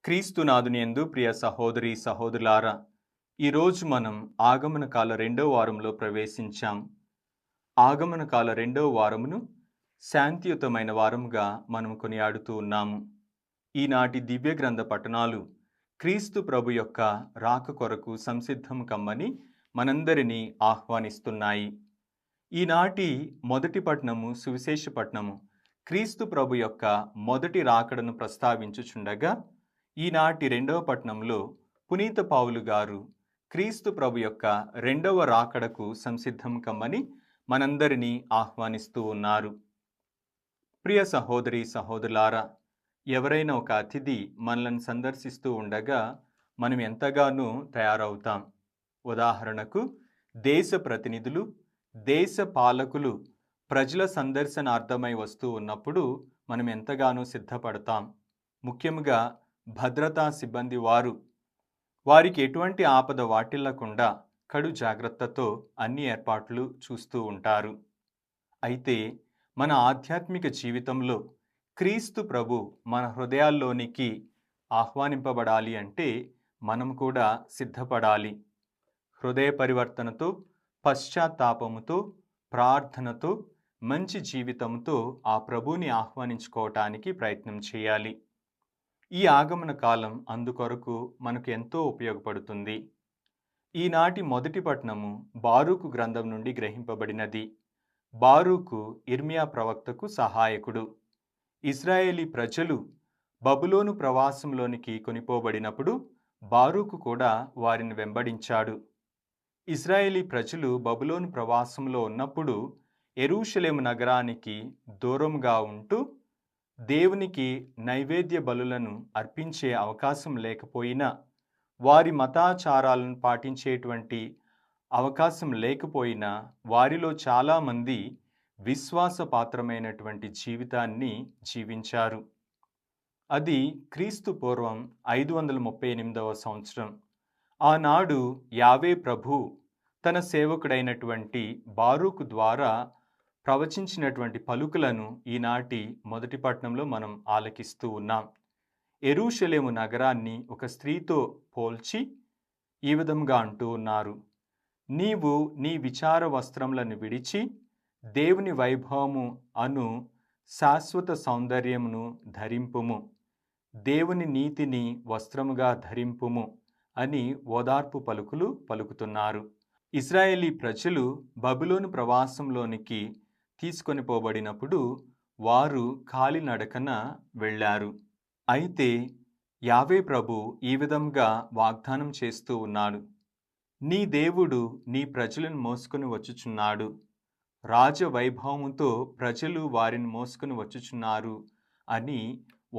క్రీస్తునాథునియందు ప్రియ సహోదరి సహోదరులారా, ఈరోజు మనం ఆగమన కాల రెండో వారంలో ప్రవేశించాం. ఆగమన కాల రెండో వారమును శాంతియుతమైన వారముగా మనం కొనియాడుతూ ఉన్నాము. ఈనాటి దివ్య గ్రంథ పఠనాలు క్రీస్తు ప్రభు యొక్క రాక కొరకు సంసిద్ధం కమ్మని మనందరినీ ఆహ్వానిస్తున్నాయి. ఈనాటి మొదటి పట్టణము సువిశేష పట్టణము క్రీస్తు ప్రభు యొక్క మొదటి రాకడను ప్రస్తావించుచుండగా, ఈనాటి రెండవ పట్టణంలో పునీత పౌలు గారు క్రీస్తు ప్రభు యొక్క రెండవ రాకడకు సంసిద్ధం కమ్మని మనందరినీ ఆహ్వానిస్తూ ఉన్నారు. ప్రియ సహోదరి సహోదరులారా, ఎవరైనా ఒక అతిథి మనల్ని సందర్శిస్తూ ఉండగా మనం ఎంతగానో తయారవుతాం. ఉదాహరణకు, దేశ ప్రతినిధులు, దేశ పాలకులు ప్రజల సందర్శనార్థమై వస్తూ ఉన్నప్పుడు మనం ఎంతగానో సిద్ధపడతాం. ముఖ్యంగా భద్రతా సిబ్బంది వారికి ఎటువంటి ఆపద వాటిల్లకుండా కడు జాగ్రత్తతో అన్ని ఏర్పాట్లు చూస్తూ ఉంటారు. అయితే మన ఆధ్యాత్మిక జీవితంలో క్రీస్తు ప్రభు మన హృదయాల్లోనికి ఆహ్వానింపబడాలి అంటే మనం కూడా సిద్ధపడాలి. హృదయ పరివర్తనతో, పశ్చాత్తాపముతో, ప్రార్థనతో, మంచి జీవితంతో ఆ ప్రభుని ఆహ్వానించుకోవటానికి ప్రయత్నం చేయాలి. ఈ ఆగమన కాలం అందుకొరకు మనకు ఎంతో ఉపయోగపడుతుంది. ఈనాటి మొదటి పట్టణము బారూకు గ్రంథం నుండి గ్రహింపబడినది. బారూకు ఇర్మియా ప్రవక్తకు సహాయకుడు. ఇశ్రాయేలీ ప్రజలు బబులోను ప్రవాసంలోనికి కొనిపోబడినప్పుడు బారూకు కూడా వారిని వెంబడించాడు. ఇశ్రాయేలీ ప్రజలు బబులోను ప్రవాసంలో ఉన్నప్పుడు యెరూషలేము నగరానికి దూరంగా ఉంటూ దేవునికి నైవేద్య బలులను అర్పించే అవకాశం లేకపోయినా, వారి మతాచారాలను పాటించేటువంటి అవకాశం లేకపోయినా, వారిలో చాలామంది విశ్వాసపాత్రమైనటువంటి జీవితాన్ని జీవించారు. అది క్రీస్తు పూర్వం 538వ సంవత్సరం. ఆనాడు యావే ప్రభు తన సేవకుడైనటువంటి బారూకు ద్వారా ప్రవచించినటువంటి పలుకులను ఈనాటి మొదటి పట్టణంలో మనం ఆలకిస్తూ ఉన్నాం. యెరూషలేము నగరాన్ని ఒక స్త్రీతో పోల్చి ఈ విధంగా అంటూ ఉన్నారు: నీవు నీ విచార వస్త్రములను విడిచి దేవుని వైభవము అను శాశ్వత సౌందర్యమును ధరింపుము, దేవుని నీతిని వస్త్రముగా ధరింపుము అని ఓదార్పు పలుకులు పలుకుతున్నారు. ఇశ్రాయేలీ ప్రజలు బబులోను ప్రవాసంలోనికి తీసుకొని పోబడినప్పుడు వారు కాలినడకన వెళ్ళారు. అయితే యావే ప్రభు ఈ విధంగా వాగ్దానం చేస్తూ ఉన్నాడు: నీ దేవుడు నీ ప్రజలను మోసుకొని వచ్చుచున్నాడు, రాజవైభవముతో ప్రజలు వారిని మోసుకొని వచ్చుచున్నారు అని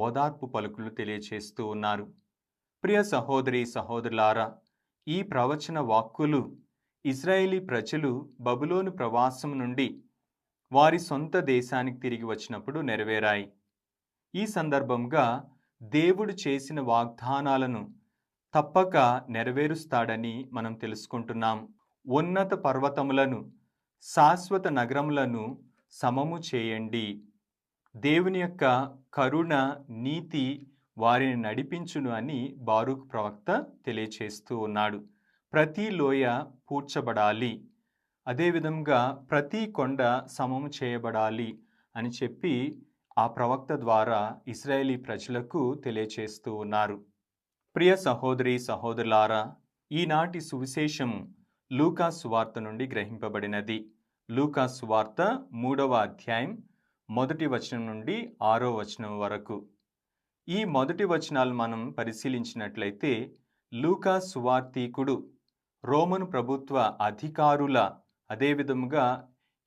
ఓదార్పు పలుకులు తెలియచేస్తూ ఉన్నారు. ప్రియ సహోదరి సహోదరులారా, ఈ ప్రవచన వాక్కులు ఇశ్రాయేలీ ప్రజలు బబులోను ప్రవాసం నుండి వారి సొంత దేశానికి తిరిగి వచ్చినప్పుడు నెరవేరాయి. ఈ సందర్భంగా దేవుడు చేసిన వాగ్దానాలను తప్పక నెరవేరుస్తాడని మనం తెలుసుకుంటున్నాం. ఉన్నత పర్వతములను, శాశ్వత నగరములను సమము చేయండి. దేవుని యొక్క కరుణ, నీతి వారిని నడిపించును అని బారూకు ప్రవక్త తెలియచేస్తూ ఉన్నాడు. ప్రతి లోయ పూడ్చబడాలి, అదేవిధంగా ప్రతి కొండ సమము చేయబడాలి అని చెప్పి ఆ ప్రవక్త ద్వారా ఇశ్రాయేలీ ప్రజలకు తెలియచేస్తూ ఉన్నారు. ప్రియ సహోదరి సహోదరులారా, ఈనాటి సువిశేషము లూకా సువార్త నుండి గ్రహింపబడినది. లూకా సువార్త 3వ అధ్యాయం 1వ వచనం నుండి 6వ వచనం వరకు. ఈ మొదటి వచనాలు మనం పరిశీలించినట్లయితే, లూకా సువార్తీకుడు రోమను ప్రభుత్వ అధికారుల, అదేవిధముగా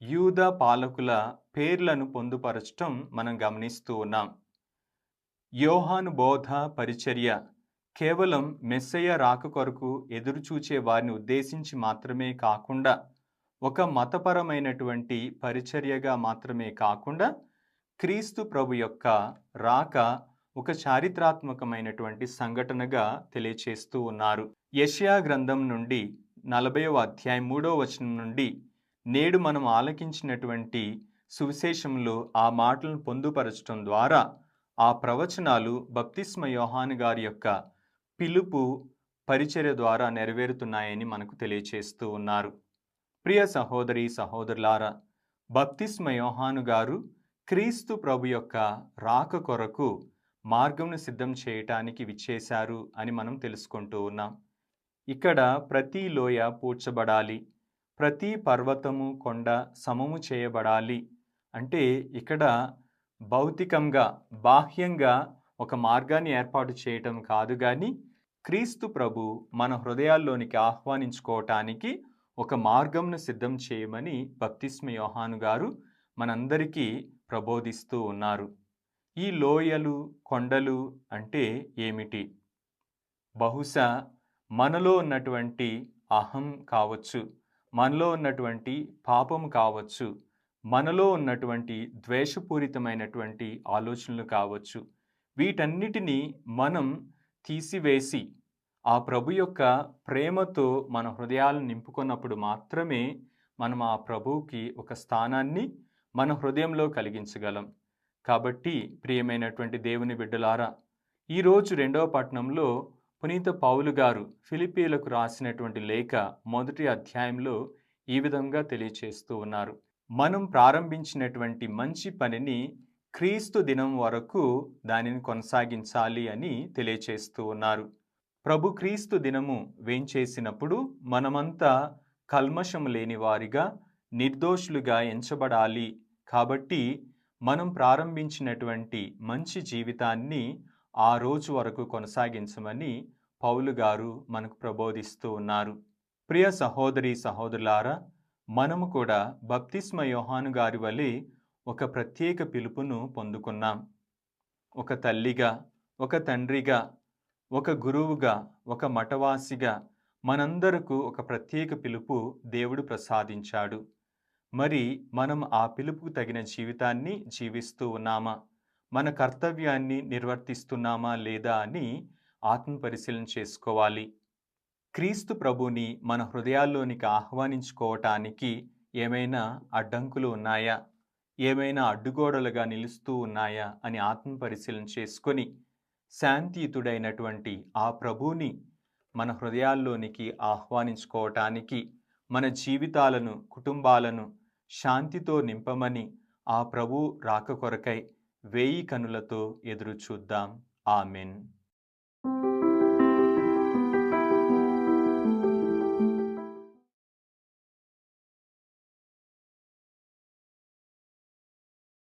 యూదా పాలకుల పేర్లను పొందుపరచటం మనం గమనిస్తూ ఉన్నాం. యోహాను బోధ పరిచర్య కేవలం మెస్సయ్య రాక కొరకు ఎదురుచూచే వారిని ఉద్దేశించి మాత్రమే కాకుండా, ఒక మతపరమైనటువంటి పరిచర్యగా మాత్రమే కాకుండా, క్రీస్తు ప్రభు యొక్క రాక ఒక చారిత్రాత్మకమైనటువంటి సంఘటనగా తెలియచేస్తూ ఉన్నారు. యెషయా గ్రంథం నుండి 40వ అధ్యాయం 3వ వచనం నుండి నేడు మనం ఆలకించినటువంటి సువిశేషంలో ఆ మాటలను పొందుపరచడం ద్వారా ఆ ప్రవచనాలు బప్తిస్మ యోహాను గారి యొక్క పిలుపు పరిచర్య ద్వారా నెరవేరుతున్నాయని మనకు తెలియచేస్తూ ఉన్నారు. ప్రియ సహోదరి సహోదరులారా, బప్తిస్మ యోహాను గారు క్రీస్తు ప్రభు యొక్క రాక కొరకు మార్గంను సిద్ధం చేయటానికి విచ్చేశారు అని మనం తెలుసుకుంటూ ఉన్నాం. ఇక్కడ ప్రతి లోయ పూడ్చబడాలి, ప్రతి పర్వతము కొండ సమము చేయబడాలి అంటే ఇక్కడ భౌతికంగా బాహ్యంగా ఒక మార్గాన్ని ఏర్పాటు చేయటం కాదు, కానీ క్రీస్తు ప్రభు మన హృదయాల్లోనికి ఆహ్వానించుకోవటానికి ఒక మార్గంను సిద్ధం చేయమని బప్తిస్మ యోహాను గారు మనందరికీ ప్రబోధిస్తూ ఉన్నారు. ఈ లోయలు కొండలు అంటే ఏమిటి? బహుశా మనలో ఉన్నటువంటి అహం కావచ్చు, మనలో ఉన్నటువంటి పాపం కావచ్చు, మనలో ఉన్నటువంటి ద్వేషపూరితమైనటువంటి ఆలోచనలు కావచ్చు, వీటన్నిటినీ మనం తీసివేసి ఆ ప్రభు యొక్క ప్రేమతో మన హృదయాలను నింపుకున్నప్పుడు మాత్రమే మనం ఆ ప్రభువుకి ఒక స్థానాన్ని మన హృదయంలో కలిగించగలం. కాబట్టి ప్రియమైనటువంటి దేవుని బిడ్డలారా, ఈరోజు 2వ పట్టణంలో పునీత పౌలు గారు ఫిలిప్పీలకు రాసినటువంటి లేఖ 1వ అధ్యాయంలో ఈ విధంగా తెలియచేస్తూ ఉన్నారు. మనం ప్రారంభించినటువంటి మంచి పనిని క్రీస్తు దినం వరకు దానిని కొనసాగించాలి అని తెలియచేస్తూ ఉన్నారు. ప్రభు క్రీస్తు దినము వేంచేసినప్పుడు మనమంతా కల్మషం లేని వారిగా, నిర్దోషులుగా ఎంచబడాలి. కాబట్టి మనం ప్రారంభించినటువంటి మంచి జీవితాన్ని ఆ రోజు వరకు కొనసాగించమని పౌలు గారు మనకు ప్రబోధిస్తూ ఉన్నారు. ప్రియ సహోదరి సహోదరులారా, మనము కూడా బప్తిస్మ యోహాను గారి వలె ఒక ప్రత్యేక పిలుపును పొందుకున్నాం. ఒక తల్లిగా, ఒక తండ్రిగా, ఒక గురువుగా, ఒక మఠవాసిగా మనందరకు ఒక ప్రత్యేక పిలుపు దేవుడు ప్రసాదించాడు. మరి మనం ఆ పిలుపుకు తగిన జీవితాన్ని జీవిస్తూ ఉన్నామా? మన కర్తవ్యాన్ని నిర్వర్తిస్తున్నామా లేదా అని ఆత్మపరిశీలన చేసుకోవాలి. క్రీస్తు ప్రభుని మన హృదయాల్లోనికి ఆహ్వానించుకోవటానికి ఏమైనా అడ్డంకులు ఉన్నాయా? ఏమైనా అడ్డుగోడలుగా నిలుస్తూ ఉన్నాయా అని ఆత్మపరిశీలన చేసుకొని శాంతియుతుడైనటువంటి ఆ ప్రభువుని మన హృదయాల్లోనికి ఆహ్వానించుకోవటానికి మన జీవితాలను, కుటుంబాలను శాంతితో నింపమని ఆ ప్రభు రాక కొరకై 1000 కనులతో ఎదురు చూద్దాం. ఆమెన్.